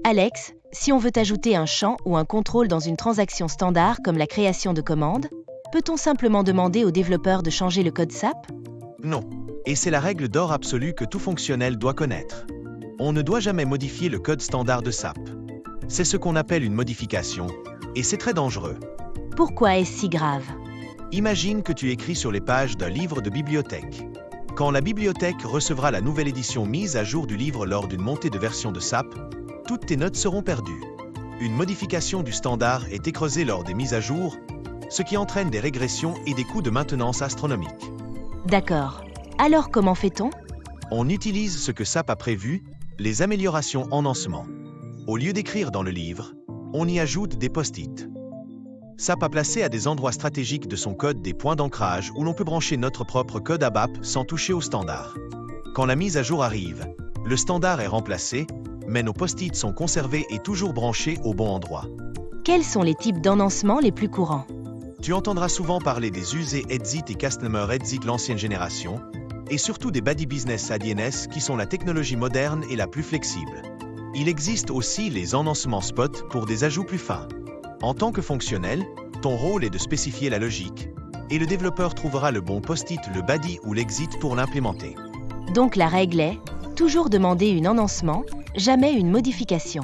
Alex, si on veut ajouter un champ ou un contrôle dans une transaction standard comme la création de commandes, peut-on simplement demander au développeur de changer le code SAP? Non. Et c'est la règle d'or absolue que tout fonctionnel doit connaître. On ne doit jamais modifier le code standard de SAP. C'est ce qu'on appelle une modification, et c'est très dangereux. Pourquoi est-ce si grave? Imagine que tu écris sur les pages d'un livre de bibliothèque. Quand la bibliothèque recevra la nouvelle édition mise à jour du livre lors d'une montée de version de SAP, toutes tes notes seront perdues. Une modification du standard est écrasée lors des mises à jour, ce qui entraîne des régressions et des coûts de maintenance astronomiques. D'accord. Alors comment fait-on? On utilise ce que SAP a prévu, les améliorations en lancement. Au lieu d'écrire dans le livre, on y ajoute des post-it. SAP a placé à des endroits stratégiques de son code des points d'ancrage où l'on peut brancher notre propre code ABAP sans toucher au standard. Quand la mise à jour arrive, le standard est remplacé, mais nos post-it sont conservés et toujours branchés au bon endroit. Quels sont les types d'enhancements les plus courants? Tu entendras souvent parler des UC Exit et Customer Exit l'ancienne génération, et surtout des Buddy Business ADNS qui sont la technologie moderne et la plus flexible. Il existe aussi les enhancements spot pour des ajouts plus fins. En tant que fonctionnel, ton rôle est de spécifier la logique, et le développeur trouvera le bon post-it, le Buddy ou l'exit pour l'implémenter. Donc la règle est, toujours demander un enhancement, jamais une modification.